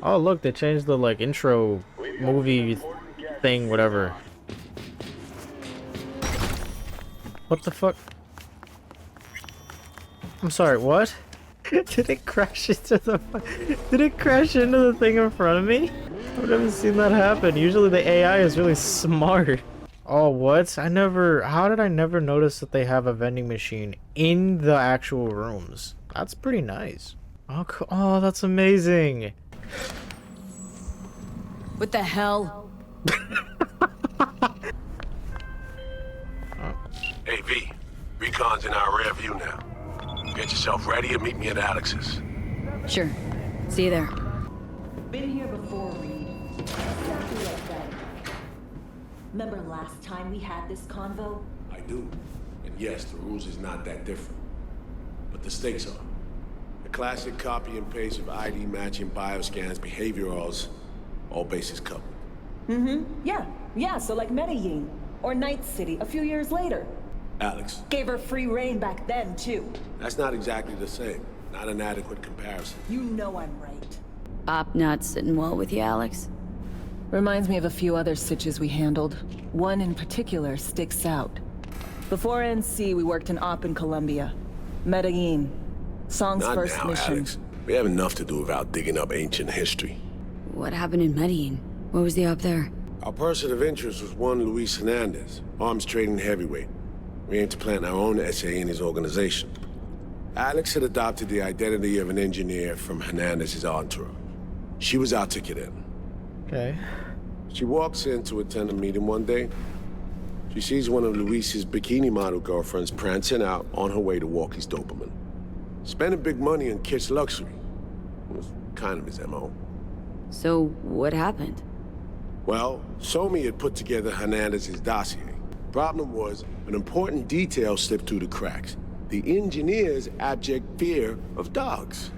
Oh, look, they changed the like intro movie thing, whatever. What the fuck? I'm sorry, what? Did it crash into the Did it crash into the thing in front of me? I've never seen that happen. Usually the AI is really smart. Oh, what? How did I never notice that they have a vending machine in the actual rooms? That's pretty nice. Oh, oh, that's amazing. What the hell? Hey, V. Recon's in our rear view now. Get yourself ready and meet me at Alex's. Sure. See you there. Been here before, Reed. Exactly like that. Remember last time we had this convo? I do. And yes, the rules is not that different. But the stakes are. A classic copy and paste of ID matching bioscans, behaviorals, all bases covered. Yeah, so like Medellin. Or Night City a few years later. Alex. Gave her free reign back then, too. That's not exactly the same. Not an adequate comparison. You know I'm right. Op not sitting well with you, Alex. Reminds me of a few other stitches we handled. One in particular sticks out. Before NC, we worked an op in Colombia. Medellin. Song's Not first now, mission. Alex. We have enough to do without digging up ancient history. What happened in Medellin? What was the op there? Our person of interest was one Luis Hernandez, arms trading heavyweight. We aim to plant our own SA in his organization. Alex had adopted the identity of an engineer from Hernandez's entourage. She was our ticket in. Okay. She walks in to attend a meeting one day. She sees one of Luis's bikini model girlfriends prancing out on her way to walk his Doberman. Spending big money on kitsch luxury. It was kind of his MO. So, what happened? Well, Somi had put together Hernandez's dossier. Problem was, an important detail slipped through the cracks. The engineer's abject fear of dogs.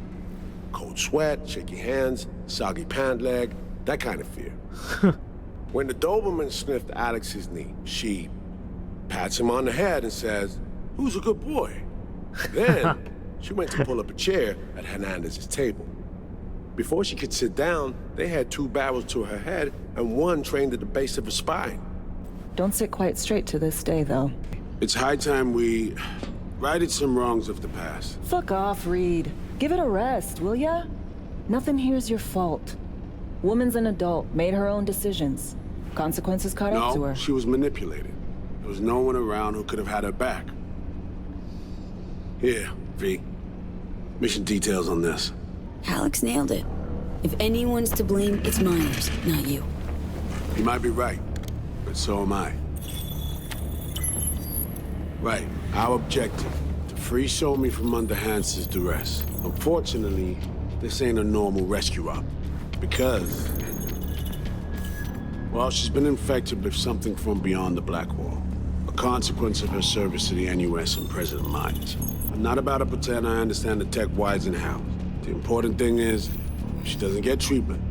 Cold sweat, shaky hands, soggy pant leg, that kind of fear. When the Doberman sniffed Alex's knee, she pats him on the head and says, "Who's a good boy?" Then, she went to pull up a chair at Hernandez's table. Before she could sit down, they had two barrels to her head and one trained at the base of her spine. Don't sit quite straight to this day, though. It's high time we righted some wrongs of the past. Fuck off, Reed. Give it a rest, will ya? Nothing here's your fault. Woman's an adult, made her own decisions. Consequences caught up to No, her. she was manipulated. There was no one around who could have had her back. Here, V. Mission details on this. Alex nailed it. If anyone's to blame, it's Myers, not you. You might be right, but so am I. Right, our objective, to free Somi from under Hansen's duress. Unfortunately, this ain't a normal rescue op. Because, well, she's been infected with something from beyond the Black Wall. A consequence of her service to the NUS and President Myers. I'm not about to pretend I understand the tech whys and hows. The important thing is, if she doesn't get treatment,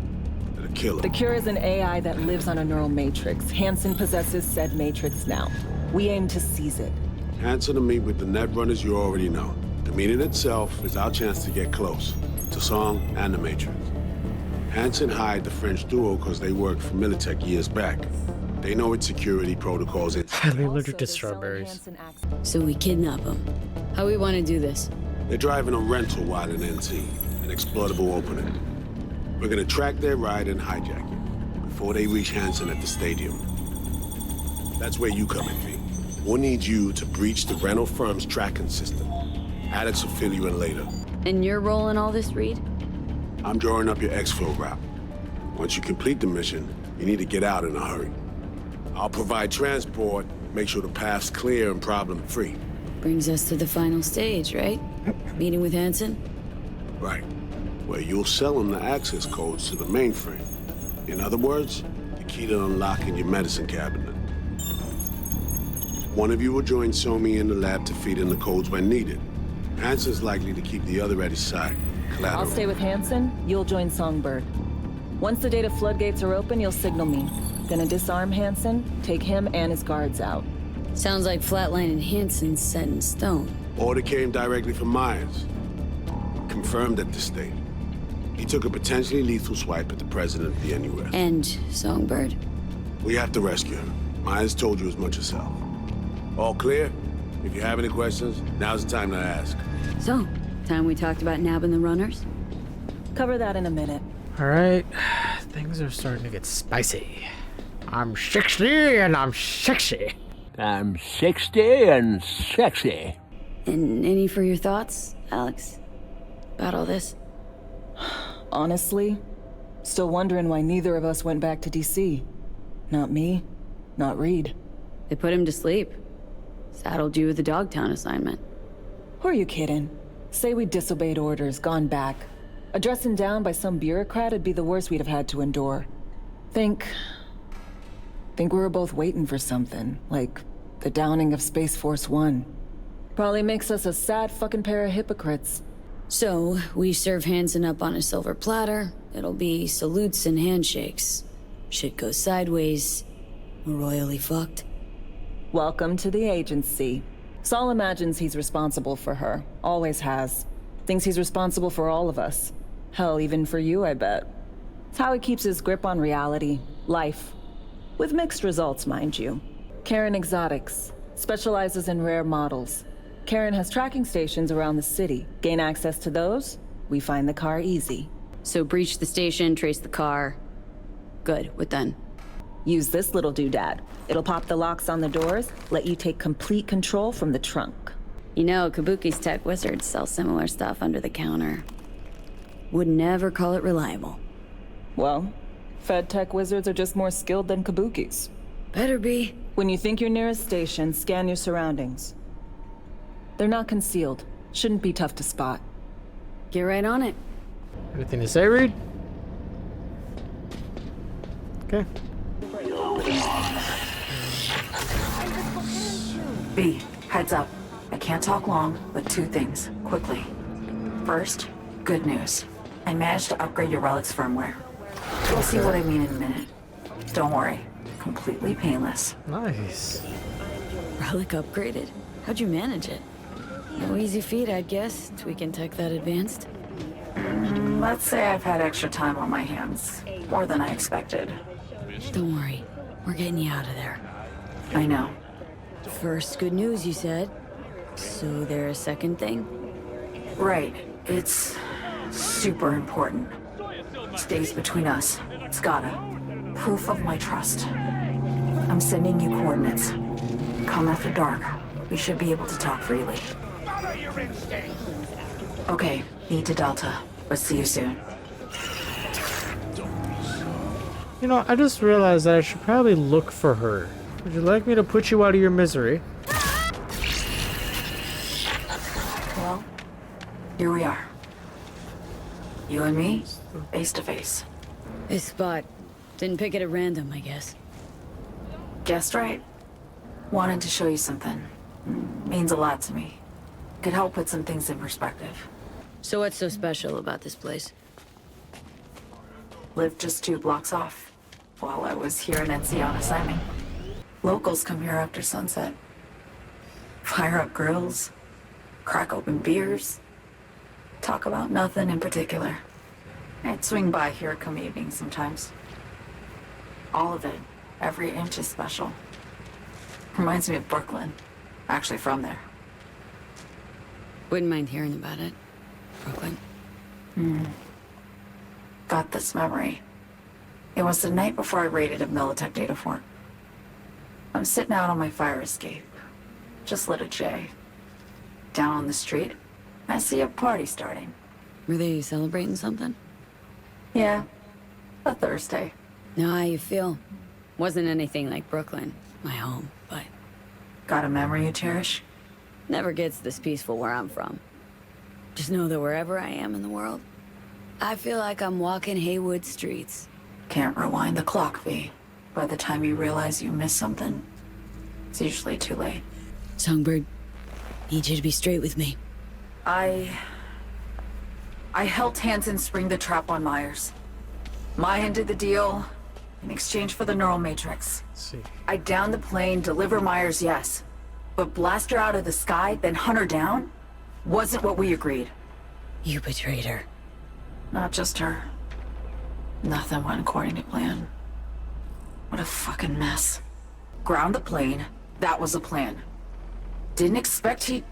it'll kill her. The cure is an AI that lives on a neural matrix. Hansen possesses said matrix now. We aim to seize it. Hansen to meet with the net runners you already know. The meeting itself is our chance to get close to Song and the Matrix. Hansen hired the French duo because they worked for Militech years back. They know its security protocols. Highly allergic to Also, they're selling strawberries. Hansen access. So we kidnap him. How we want to do this? They're driving a rental while in NT, an exploitable opening. We're gonna track their ride and hijack it before they reach Hansen at the stadium. That's where you come in, V. We'll need you to breach the rental firm's tracking system. Alex will fill you in later. And you're rolling all this, Reed? I'm drawing up your exfil route. Once you complete the mission, you need to get out in a hurry. I'll provide transport, make sure the path's clear and problem-free. Brings us to the final stage, right? Meeting with Hansen? Right. Where you'll sell him the access codes to the mainframe. In other words, the key to unlocking your medicine cabinet. One of you will join Somi in the lab to feed in the codes when needed. Hansen's likely to keep the other at his side. Collateral. I'll stay with Hansen, you'll join Songbird. Once the data floodgates are open, you'll signal me. Gonna disarm Hansen, take him and his guards out. Sounds like Flatline and Hansen's set in stone. Order came directly from Myers. Confirmed at the state. He took a potentially lethal swipe at the president of the NUS. And Songbird. We have to rescue him. Myers told you as much herself. All clear? If you have any questions, now's the time to ask. So, time we talked about nabbing the runners? Cover that in a minute. All right, things are starting to get spicy. I'm 60 and I'm sexy. I'm 60 and sexy. And any for your thoughts, Alex? About all this? Honestly, still wondering why neither of us went back to DC. Not me, not Reed. They put him to sleep. Saddled you with the Dogtown assignment. Who are you kidding? Say we disobeyed orders, gone back. A dressing down by some bureaucrat would be the worst we'd have had to endure. Think we were both waiting for something, like the downing of Space Force One. Probably makes us a sad fucking pair of hypocrites. So, we serve Hansen up on a silver platter. It'll be salutes and handshakes. Shit goes sideways. We're royally fucked. Welcome to the agency. Saul imagines he's responsible for her. Always has. Thinks he's responsible for all of us. Hell, even for you, I bet. It's how he keeps his grip on reality. Life. With mixed results, mind you. Karen Exotics. Specializes in rare models. Karen has tracking stations around the city. Gain access to those, we find the car easy. So breach the station, trace the car. Good, what then? Use this little doodad. It'll pop the locks on the doors, let you take complete control from the trunk. You know, Kabuki's tech wizards sell similar stuff under the counter. Would never call it reliable. Well, Fed tech wizards are just more skilled than Kabukis. Better be. When you think you're near a station, scan your surroundings. They're not concealed. Shouldn't be tough to spot. Get right on it. Anything to say, Reed? Okay. B, heads up. I can't talk long, but two things, quickly. First, good news. I managed to upgrade your Relic's firmware. You'll see what I mean in a minute. Don't worry, completely painless. Nice. Relic upgraded? How'd you manage it? No easy feat, I'd guess, tweaking tech that advanced. Let's say I've had extra time on my hands. More than I expected. Don't worry, we're getting you out of there. I know. First, good news, you said. So there a second thing? Right. It's super important. Stays between us. It's gotta. Proof of my trust. I'm sending you coordinates. Come after dark. We should be able to talk freely. Okay, need to Delta. But see you soon. You know, I just realized that I should probably look for her. Would you like me to put you out of your misery? Well, here we are. You and me, face to face. This spot. Didn't pick it at random, I guess. Guessed right. Wanted to show you something. Means a lot to me. Could help put some things in perspective. So what's so special about this place? Lived just 2 blocks off, while I was here in NC on assignment. Locals come here after sunset. Fire up grills, crack open beers, talk about nothing in particular. I'd swing by here come evening sometimes. All of it, every inch is special. Reminds me of Brooklyn. Actually from there. Wouldn't mind hearing about it. Brooklyn. Got this memory. It was the night before I raided a Militech data fort. I'm sitting out on my fire escape. Just lit a J. Down on the street, I see a party starting. Were they celebrating something? Yeah, a Thursday. Know how you feel. Wasn't anything like Brooklyn, my home, but Got a memory you cherish? never gets this peaceful where I'm from. Just know that wherever I am in the world, I feel like I'm walking Haywood streets. Can't rewind the clock, V. By the time you realize you missed something, it's usually too late. Songbird, need you to be straight with me. I helped Hansen spring the trap on Myers. Maya did the deal in exchange for the neural matrix. Let's see. I downed the plane, deliver Myers, yes. But blast her out of the sky, then hunt her down? Wasn't what we agreed. You betrayed her. Not just her. Nothing went according to plan. What a fucking mess. Ground the plane. That was the plan. Didn't expect he'd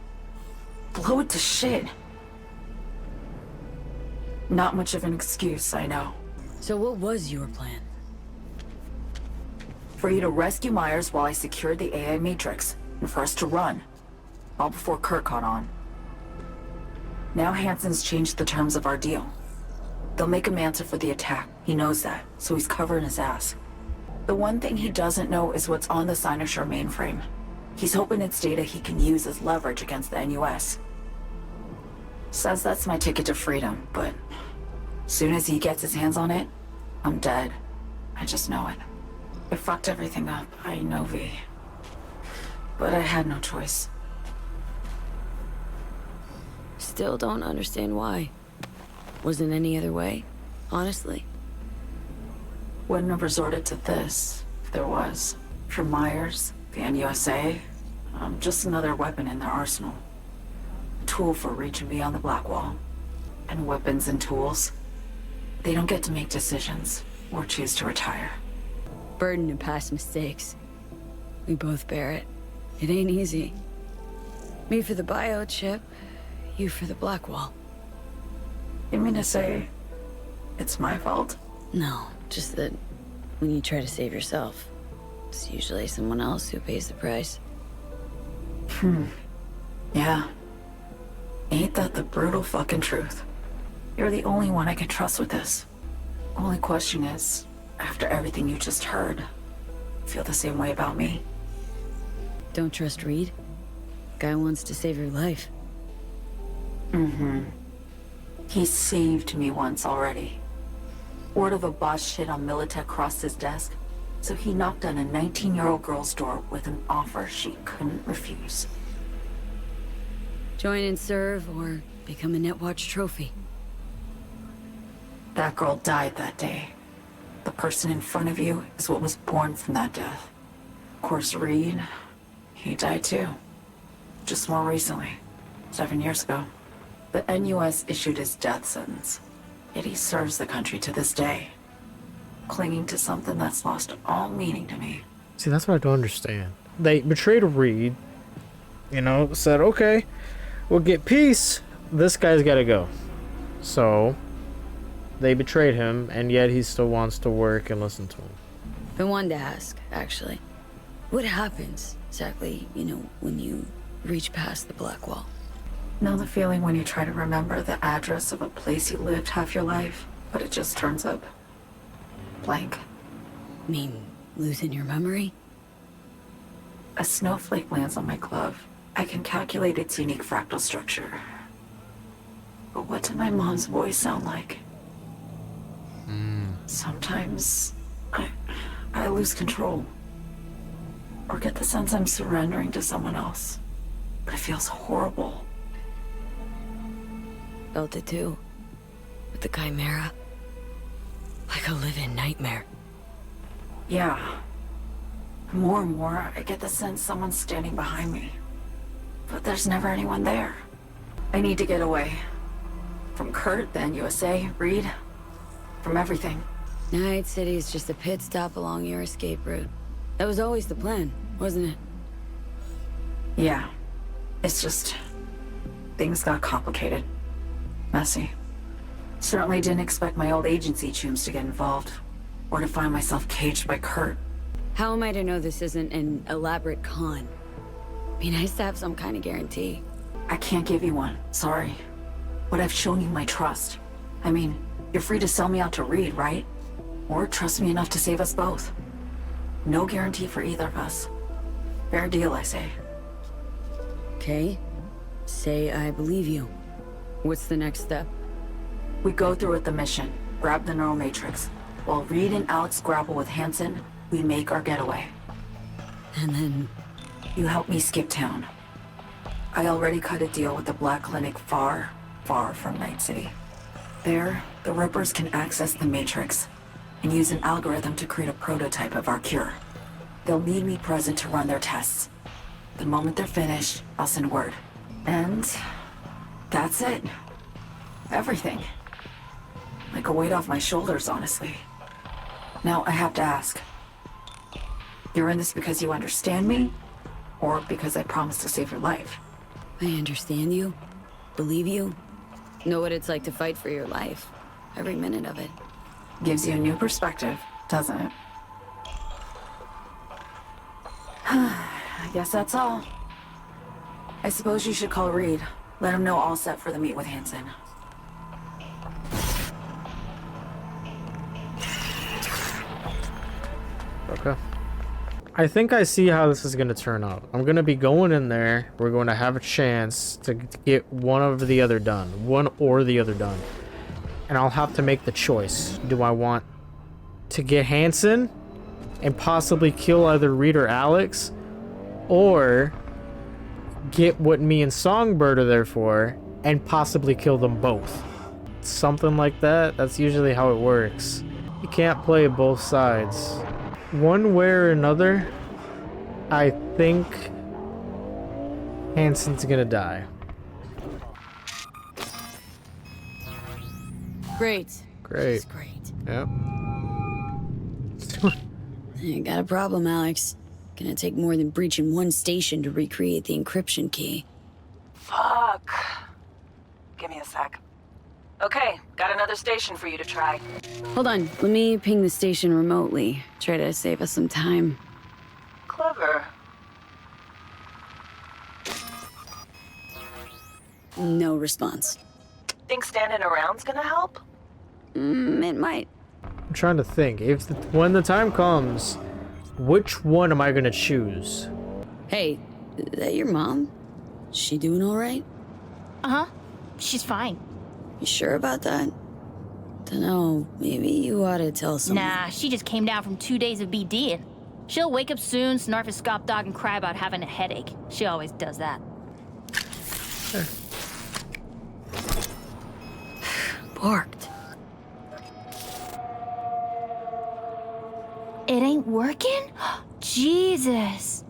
blow it to shit. Not much of an excuse, I know. So what was your plan? For you to rescue Myers while I secured the AI Matrix, and for us to run. All before Kurt caught on. Now Hansen's changed the terms of our deal. They'll make him answer for the attack. He knows that, so he's covering his ass. The one thing he doesn't know is what's on the Cynosure mainframe. He's hoping it's data he can use as leverage against the NUS. Says that's my ticket to freedom, but soon as he gets his hands on it, I'm dead. I just know it. It fucked everything up, I know, V. But I had no choice. Still don't understand why. Wasn't any other way, honestly. Wouldn't have resorted to this, if there was. For Myers, the NUSA, I'm just another weapon in their arsenal. A tool for reaching beyond the black wall. And weapons and tools, they don't get to make decisions, or choose to retire. Burden of past mistakes. We both bear it. It ain't easy. Me for the biochip, you for the black wall. You mean to say it's my fault? No, just that when you try to save yourself, it's usually someone else who pays the price. Yeah. Ain't that the brutal fucking truth? You're the only one I can trust with this. Only question is, after everything you just heard, feel the same way about me? Don't trust Reed? Guy wants to save your life. He saved me once already. Word of a boss shit on Militech crossed his desk, so he knocked on a 19-year-old girl's door with an offer she couldn't refuse. Join and serve, or become a Netwatch trophy. That girl died that day. The person in front of you is what was born from that death. Of course, Reed, he died too. Just more recently, 7 years ago. The NUS issued his death sentence, yet he serves the country to this day, clinging to something that's lost all meaning to me. See, that's what I don't understand. They betrayed Reed, said, okay, we'll get peace. This guy's gotta go. So, they betrayed him, and yet he still wants to work and listen to him. I wanted to ask, actually. What happens, exactly, when you reach past the black wall? Know the feeling when you try to remember the address of a place you lived half your life, but it just turns up blank? Mean losing your memory? A snowflake lands on my glove. I can calculate its unique fractal structure. But what did my mom's voice sound like? Sometimes I lose control. Or get the sense I'm surrendering to someone else. But it feels horrible. Felt it too. With the Chimera. Like a living nightmare. Yeah. More and more, I get the sense someone's standing behind me. But there's never anyone there. I need to get away. From Kurt, the NUSA, Reed. From everything. Night City's just a pit stop along your escape route. That was always the plan, wasn't it? Yeah. It's just... things got complicated. Messy. Certainly didn't expect my old agency chooms to get involved. Or to find myself caged by Kurt. How am I to know this isn't an elaborate con? Be nice to have some kind of guarantee. I can't give you one, sorry. But I've shown you my trust. I mean, you're free to sell me out to Reed, right? Or trust me enough to save us both. No guarantee for either of us. Fair deal, I say. Okay. Say I believe you. What's the next step? We go through with the mission, grab the neural matrix. While Reed and Alex grapple with Hansen, we make our getaway. And then... You help me skip town. I already cut a deal with the Black Clinic far, far from Night City. There, the Rippers can access the Matrix and use an algorithm to create a prototype of our cure. They'll need me present to run their tests. The moment they're finished, I'll send word. And... that's it. Everything. Like a weight off my shoulders, honestly. Now, I have to ask. You're in this because you understand me? Or because I promised to save your life? I understand you, believe you, know what it's like to fight for your life. Every minute of it. Gives you a new perspective, doesn't it? I guess that's all. I suppose you should call Reed. Let him know all set for the meet with Hansen. Okay. I think I see how this is going to turn out. I'm going to be going in there. We're going to have a chance to get one or the other done. And I'll have to make the choice. Do I want to get Hansen and possibly kill either Reed or Alex? Or get what me and Songbird are there for and possibly kill them both? Something like that. That's usually how it works. You can't play both sides. One way or another, I think Hansen's gonna die. Great. Great. It's great. Yep. You got a problem, Alex. Gonna take more than breaching one station to recreate the encryption key. Fuck. Give me a sec. Okay, got another station for you to try. Hold on, let me ping the station remotely. Try to save us some time. Clever. No response. Think standing around's gonna help? It might. I'm trying to think. When the time comes, which one am I gonna choose? Hey, is that your mom? She doing all right? Uh-huh. She's fine. You sure about that? Dunno, maybe you ought to tell someone. Nah, she just came down from 2 days of BD. She'll wake up soon, snarf a scop dog, and cry about having a headache. She always does that. Barked. It ain't working? Jesus.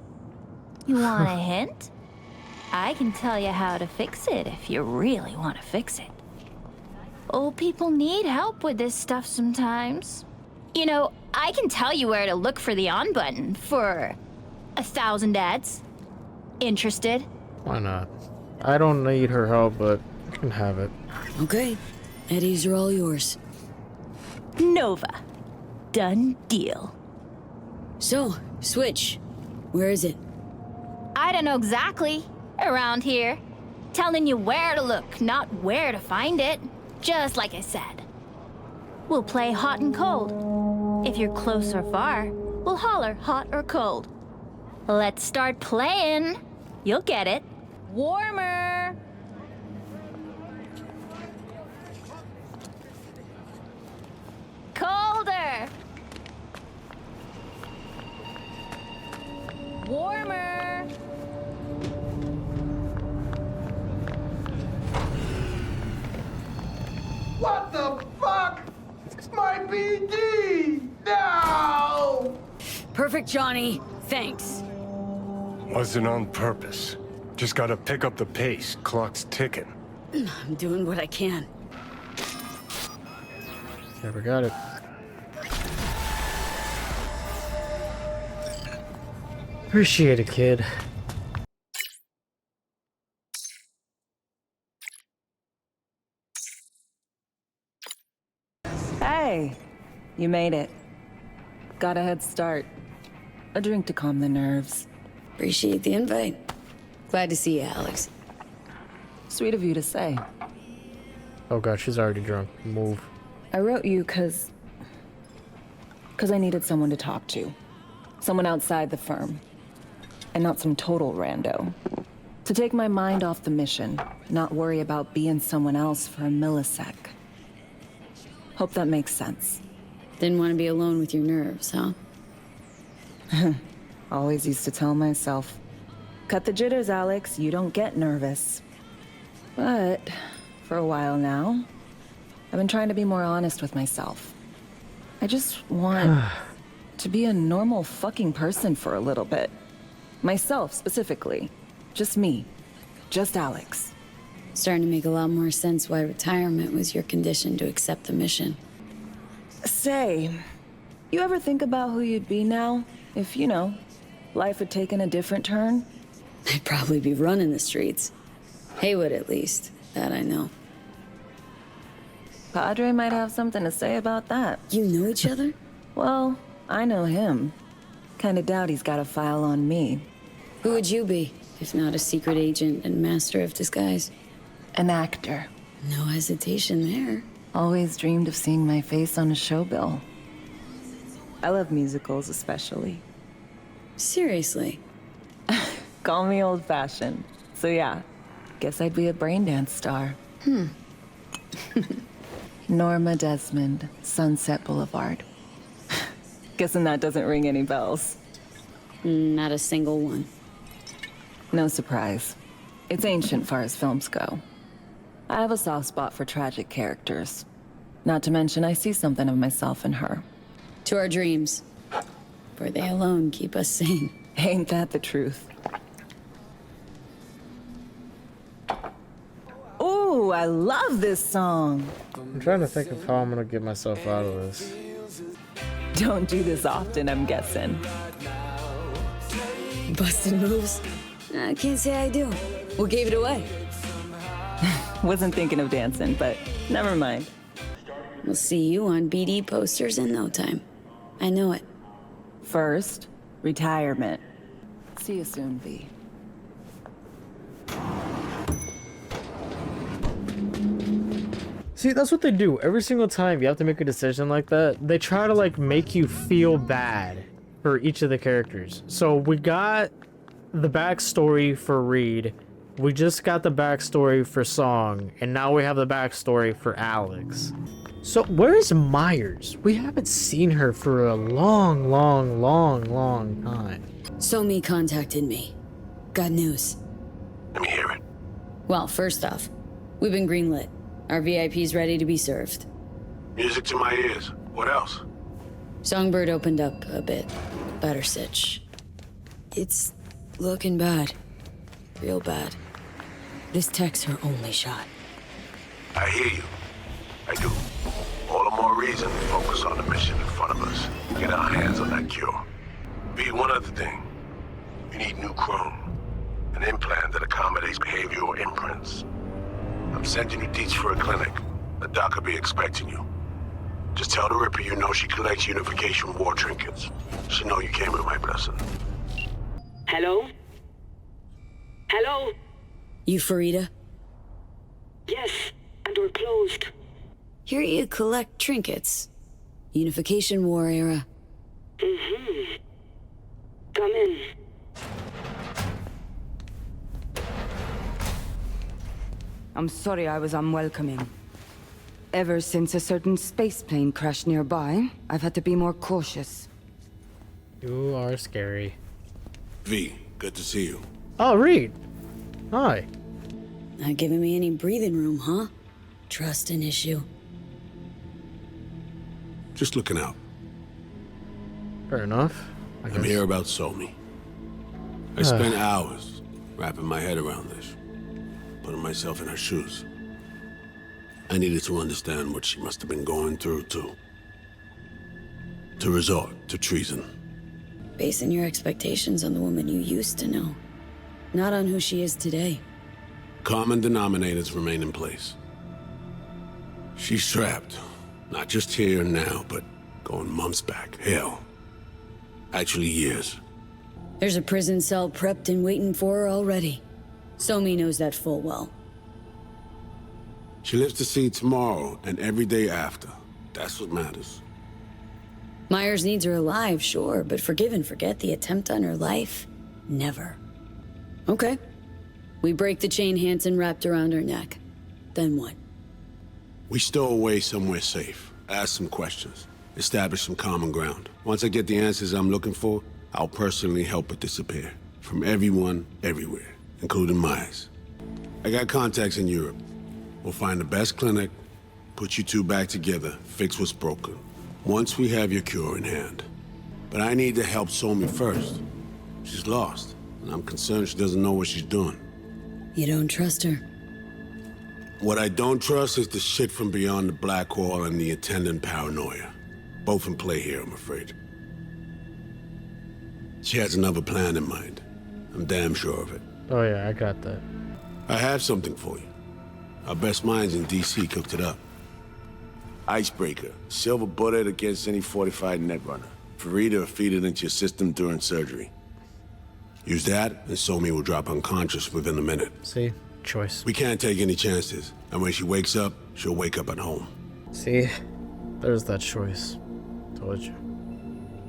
You want a hint? I can tell you how to fix it if you really want to fix it. Old people need help with this stuff sometimes. You know, I can tell you where to look for the on button for 1,000 ads. Interested? Why not? I don't need her help, but I can have it. Okay, Eddies are all yours. Nova. Done deal. So, switch. Where is it? I don't know exactly. Around here. Telling you where to look, not where to find it. Just like I said. We'll play hot and cold. If you're close or far, we'll holler hot or cold. Let's start playing. You'll get it. Warmer. Colder. Warmer. What the fuck? It's my BD! No! Perfect, Johnny. Thanks. Wasn't on purpose. Just gotta pick up the pace. Clock's ticking. I'm doing what I can. Never got it. Appreciate it, kid. Hey, you made it. Got a head start. A drink to calm the nerves. Appreciate the invite. Glad to see you, Alex. Sweet of you to say. Oh god, she's already drunk. Move. I wrote you cause I needed someone to talk to. Someone outside the firm. And not some total rando. To take my mind off the mission, not worry about being someone else for a millisec. Hope that makes sense. Didn't want to be alone with your nerves, huh? Always used to tell myself, cut the jitters, Alex, you don't get nervous. But for a while now, I've been trying to be more honest with myself. I just want to be a normal fucking person for a little bit. Myself, specifically. Just me. Just Alex. Starting to make a lot more sense why retirement was your condition to accept the mission. Say, you ever think about who you'd be now? If, life had taken a different turn? I'd probably be running the streets. Haywood, at least. That I know. Padre might have something to say about that. You know each other? Well, I know him. Kinda doubt he's got a file on me. Who would you be, if not a secret agent and master of disguise? An actor. No hesitation there. Always dreamed of seeing my face on a show bill. I love musicals especially. Seriously? Call me old-fashioned. So yeah, guess I'd be a braindance star. Norma Desmond, Sunset Boulevard. Guessing that doesn't ring any bells. Not a single one. No surprise. It's ancient far as films go. I have a soft spot for tragic characters. Not to mention I see something of myself in her. To our dreams. For they alone keep us sane. Ain't that the truth? Ooh, I love this song. I'm trying to think of how I'm gonna get myself out of this. Don't do this often, I'm guessing. Busted moves? I can't say I do. What gave it away? Wasn't thinking of dancing, but never mind. We'll see you on BD posters in no time. I know it. First, retirement. See you soon, V. See, that's what they do. Every single time you have to make a decision like that, they try to like make you feel bad for each of the characters. So we got the backstory for Reed. We just got the backstory for Song, and now we have the backstory for Alex. So where's Myers? We haven't seen her for a long time. Somi contacted me. Got news. Let me hear it. Well, first off, we've been greenlit. Our VIP's ready to be served. Music to my ears. What else? Songbird opened up a bit about her sitch. It's looking bad. Real bad. This tech's her only shot. I hear you. I do. All the more reason to focus on the mission in front of us. Get our hands on that cure. Be one other thing. We need new chrome. An implant that accommodates behavioral imprints. I'm sending you deets for a clinic. The doc will be expecting you. Just tell the Ripper you know she collects unification war trinkets. She know you came with my blessing. Hello? Hello? You Farida? Yes, and we're closed. Here you collect trinkets. Unification War era. Mm-hmm. Come in. I'm sorry I was unwelcoming. Ever since a certain space plane crashed nearby, I've had to be more cautious. You are scary. V, good to see you. Oh, Reed. Hi. Not giving me any breathing room, huh? Trust an issue. Just looking out. Fair enough. I'm here about Somi. I spent hours wrapping my head around this, putting myself in her shoes. I needed to understand what she must have been going through to resort to treason. Basing your expectations on the woman you used to know, not on who she is today. Common denominators remain in place. She's trapped, not just here and now, but going months back. Hell, actually years. There's a prison cell prepped and waiting for her already. Somi knows that full well. She lives to see tomorrow and every day after. That's what matters. Myers needs her alive, sure, but forgive and forget the attempt on her life? Never. Okay. We break the chain Hansen wrapped around her neck. Then what? We stow away somewhere safe, ask some questions, establish some common ground. Once I get the answers I'm looking for, I'll personally help it disappear. From everyone, everywhere, including Myers. I got contacts in Europe. We'll find the best clinic, put you two back together, fix what's broken. Once we have your cure in hand. But I need to help Somi first. She's lost, and I'm concerned she doesn't know what she's doing. You don't trust her? What I don't trust is the shit from beyond the black hole and the attendant paranoia. Both in play here, I'm afraid. She has another plan in mind. I'm damn sure of it. Oh yeah, I got that. I have something for you. Our best minds in DC cooked it up. Icebreaker, silver bullet against any fortified netrunner. Farida feed it into your system during surgery. Use that, and Somi will drop unconscious within a minute. See? Choice. We can't take any chances, and when she wakes up, she'll wake up at home. See? There's that choice. Told you.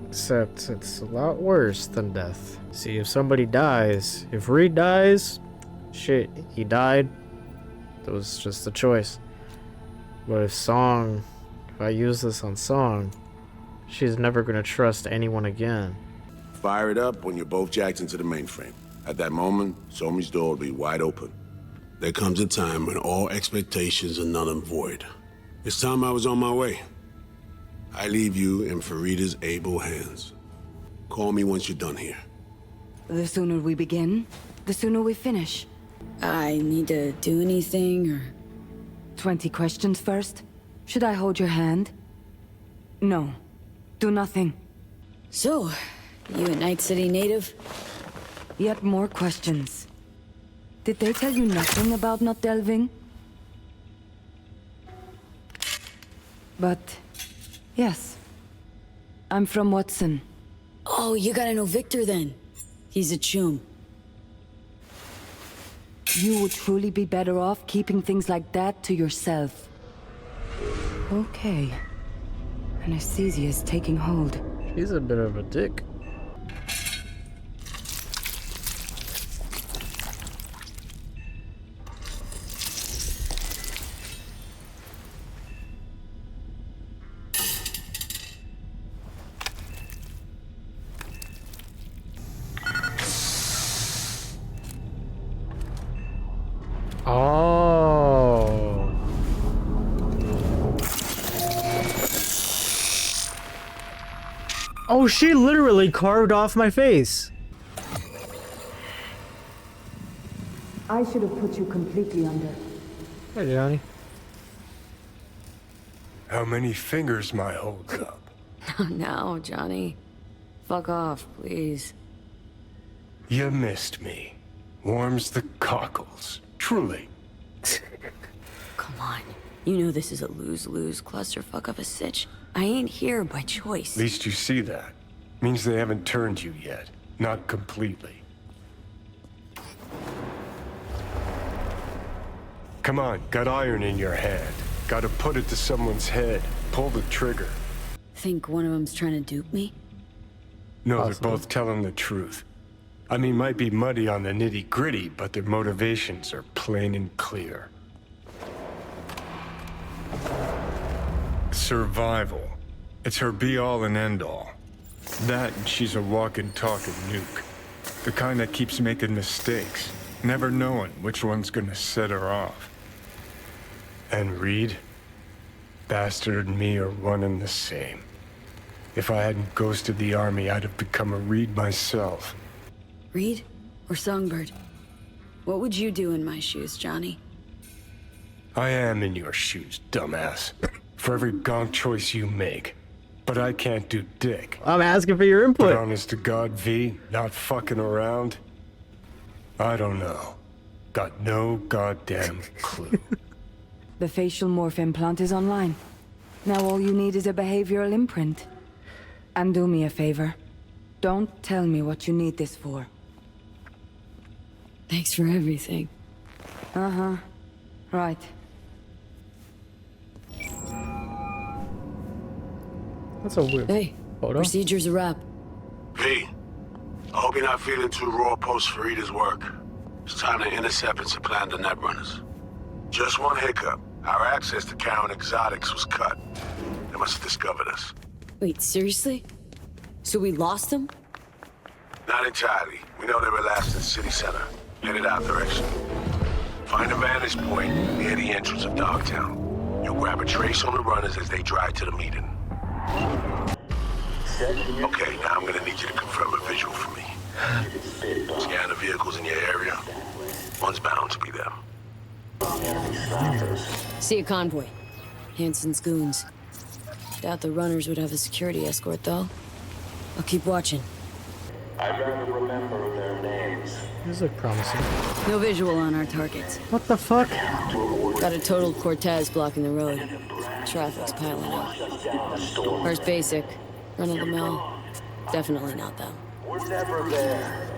Except it's a lot worse than death. See, if somebody dies, if Reed dies, shit, he died. That was just a choice. But if I use this on Song, she's never gonna trust anyone again. Fire it up when you're both jacked into the mainframe. At that moment, Somi's door will be wide open. There comes a time when all expectations are null and void. It's time I was on my way. I leave you in Farida's able hands. Call me once you're done here. The sooner we begin, the sooner we finish. I need to do anything, or... 20 questions first? Should I hold your hand? No. Do nothing. So, you a Night City native? Yet more questions. Did they tell you nothing about not delving? But... yes. I'm from Watson. Oh, you gotta know Victor then. He's a chum. You would truly be better off keeping things like that to yourself. Okay. Anesthesia is taking hold. She's a bit of a dick. Oh. Oh, she literally carved off my face. I should have put you completely under. Hey, Johnny. How many fingers my holds up? No, Johnny. Fuck off, please. You missed me. Warms the cockles. Truly. Come on. You know this is a lose-lose clusterfuck of a sitch. I ain't here by choice. At least you see that. Means they haven't turned you yet. Not completely. Come on, got iron in your hand. Gotta put it to someone's head. Pull the trigger. Think one of them's trying to dupe me? No, Awesome. They're both telling the truth. I mean, might be muddy on the nitty-gritty, but their motivations are plain and clear. Survival. It's her be-all and end-all. That and she's a walking, talking nuke. The kind that keeps making mistakes, never knowing which one's gonna set her off. And Reed? Bastard and me are one and the same. If I hadn't ghosted the army, I'd have become a Reed myself. Reed or Songbird? What would you do in my shoes, Johnny? I am in your shoes, dumbass. For every gonk choice you make. But I can't do dick. I'm asking for your input. But honest to God, V, not fucking around? I don't know. Got no goddamn clue. The facial morph implant is online. Now all you need is a behavioral imprint. And do me a favor. Don't tell me what you need this for. Thanks for everything. Uh-huh. Right. That's a weird Hey, photo. procedure's a wrap. V, I hope you're not feeling too raw post Farida's work. It's time to intercept and supplant the netrunners. Just one hiccup. Our access to Karen Exotics was cut. They must have discovered us. Wait, seriously? So we lost them? Not entirely. We know they were last in City Center, headed out direction. Find a vantage point near the entrance of Dogtown. You'll grab a trace on the runners as they drive to the meeting. Okay, now I'm gonna need you to confirm a visual for me. Scan the vehicles in your area. One's bound to be them. See a convoy. Hansen's goons. Doubt the runners would have a security escort, though. I'll keep watching. I'd rather remember their names. These look promising. No visual on our targets. What the fuck? Got a total Cortez blocking the road. Traffic's piling up. Ours basic. Run of the mill. Definitely not them. We're never there.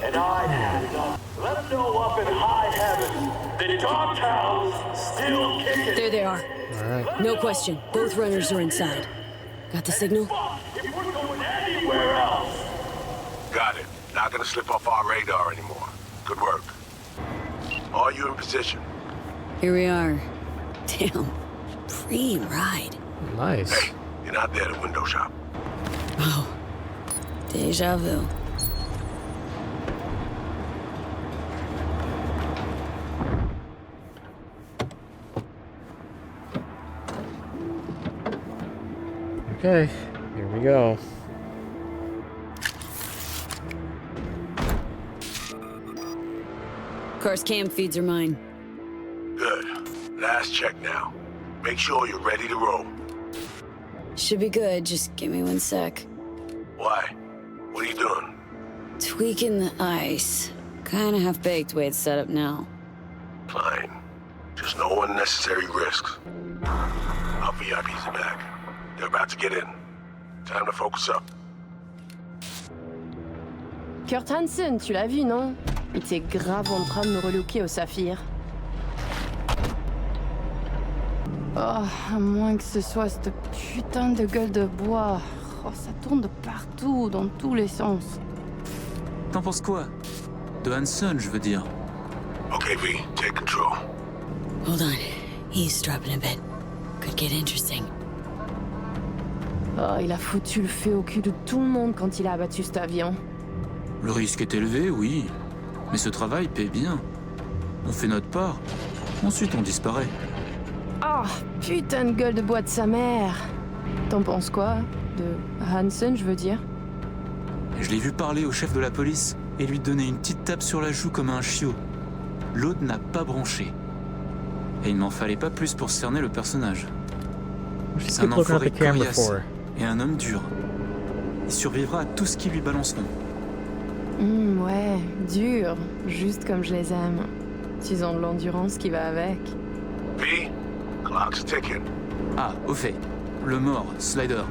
And I had enough. Let them know up in high heaven that Dogtown's still kicking. There they are. Alright. No question. Both runners are inside. Got the signal? If we're going anywhere else. Got it. Not gonna slip off our radar anymore. Good work. Are you in position? Here we are. Damn. Free ride. Nice. Hey, you're not there to window shop. Oh. Deja vu. Okay, here we go. Car's cam feeds are mine. Good. Last check now. Make sure you're ready to roll. Should be good, just give me 1 sec. Why? What are you doing? Tweaking the ice. Kinda half-baked way it's set up now. Fine. Just no unnecessary risks. Our VIPs are back. They're about to get in. Time to focus up. Kurt Hansen, tu l'as vu, non? Il était grave en train de me relooker au saphir. Oh, à moins que ce soit cette putain de gueule de bois. Oh, ça tourne de partout, dans tous les sens. T'en penses quoi? De Hansen, je veux dire. Okay, V, take control. Hold on. Eavesdropping a bit. Could get interesting. Oh, il a foutu le feu au cul de tout le monde quand il a abattu cet avion. Le risque est élevé, oui. Mais ce travail paie bien. On fait notre part. Ensuite, on disparaît. Oh, putain de gueule de bois de sa mère. T'en penses quoi? De Hansen, je veux dire. Je l'ai vu parler au chef de la police et lui donner une petite tape sur la joue comme un chiot. L'autre n'a pas branché. Et il n'en fallait pas plus pour cerner le personnage. C'est un enfoiré coriace et un homme dur. Il survivra à tout ce qui lui balanceront. Ouais, dur, juste comme je les aime. Ils ont de l'endurance qui va avec. V, clock's ticking. Ah, au fait, le mort, Slider.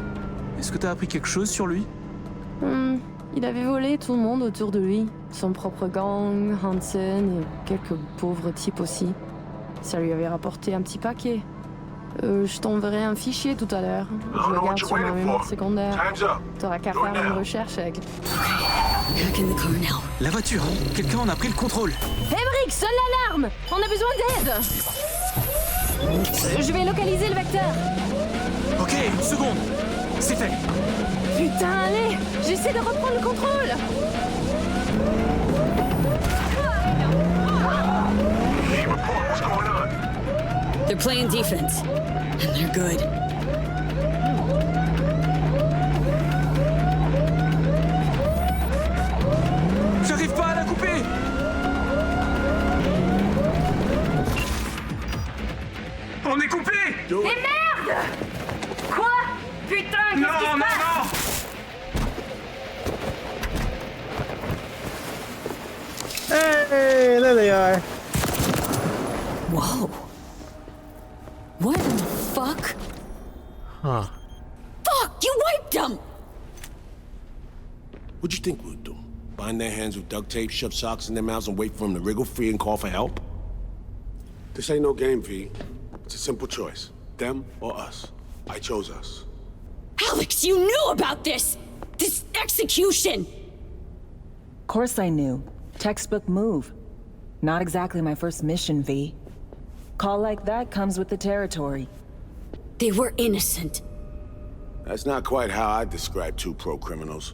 Est-ce que t'as appris quelque chose sur lui? Il avait volé tout le monde autour de lui. Son propre gang, Hansen et quelques pauvres types aussi. Ça lui avait rapporté un petit paquet. Je t'enverrai un fichier tout à l'heure. Je le garde sur ma mémoire secondaire. T'auras qu'à faire une recherche avec... La voiture, quelqu'un en a pris le contrôle. Emmerich, sonne l'alarme! On a besoin d'aide! Je vais localiser le vecteur. Ok, une seconde. C'est fait. Putain, allez! J'essaie de reprendre le contrôle! They're playing defense. And they're good. J'arrive pas à la couper. On est coupé. Mais merde! Quoi? Putain, qu'est-ce qui se passe? Hey, there they are. Whoa. What in the fuck? Huh. Fuck! You wiped them! What'd you think we'd do? Bind their hands with duct tape, shove socks in their mouths, and wait for them to wriggle free and call for help? This ain't no game, V. It's a simple choice. Them or us. I chose us. Alex, you knew about this! This execution! Of course I knew. Textbook move. Not exactly my first mission, V. Call like that comes with the territory. They were innocent. That's not quite how I describe two pro-criminals.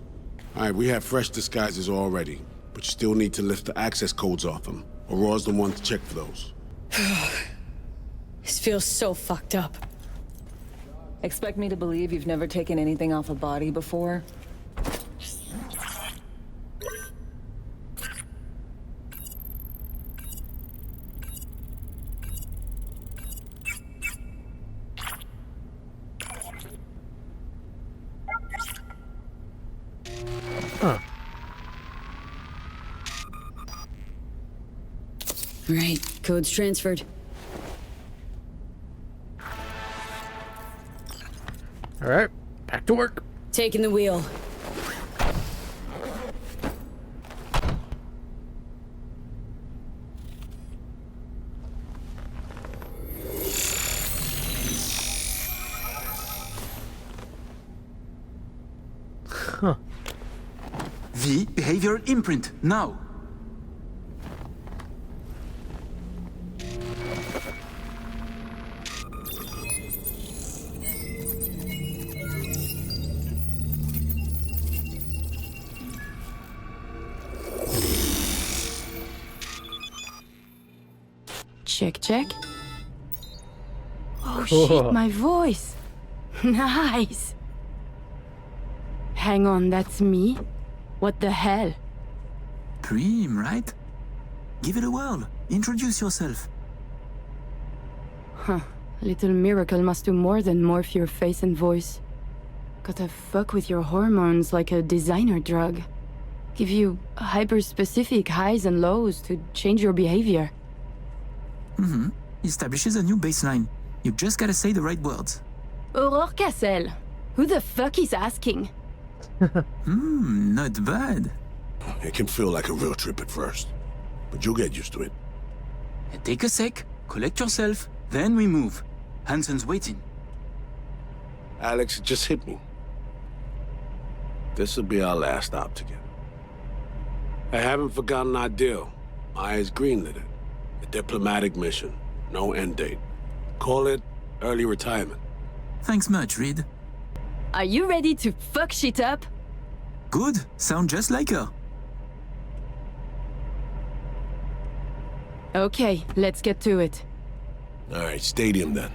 All right, we have fresh disguises already, but you still need to lift the access codes off them. Aurora's the one to check for those. This feels so fucked up. Expect me to believe you've never taken anything off a body before? Right, code's transferred. Alright, back to work. Taking the wheel. Huh. V, behavioral imprint, now. Check, check. Oh Cool. shit, my voice. Nice. Hang on, that's me? What the hell? Preem, right? Give it a whirl. Introduce yourself. Huh. Little Miracle must do more than morph your face and voice. Gotta fuck with your hormones like a designer drug. Give you hyper-specific highs and lows to change your behavior. Mm-hmm. Establishes a new baseline. You just gotta say the right words. Aurore Cassel. Who the fuck is asking? Not bad. It can feel like a real trip at first, but you'll get used to it. Take a sec, collect yourself, then we move. Hansen's waiting. Alex, it just hit me. This'll be our last stop together. I haven't forgotten our deal. Myers greenlit it. A diplomatic mission. No end date. Call it early retirement. Thanks much, Reed. Are you ready to fuck shit up? Good. Sound just like her. Okay, let's get to it. All right, stadium then.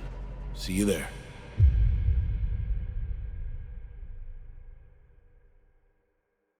See you there.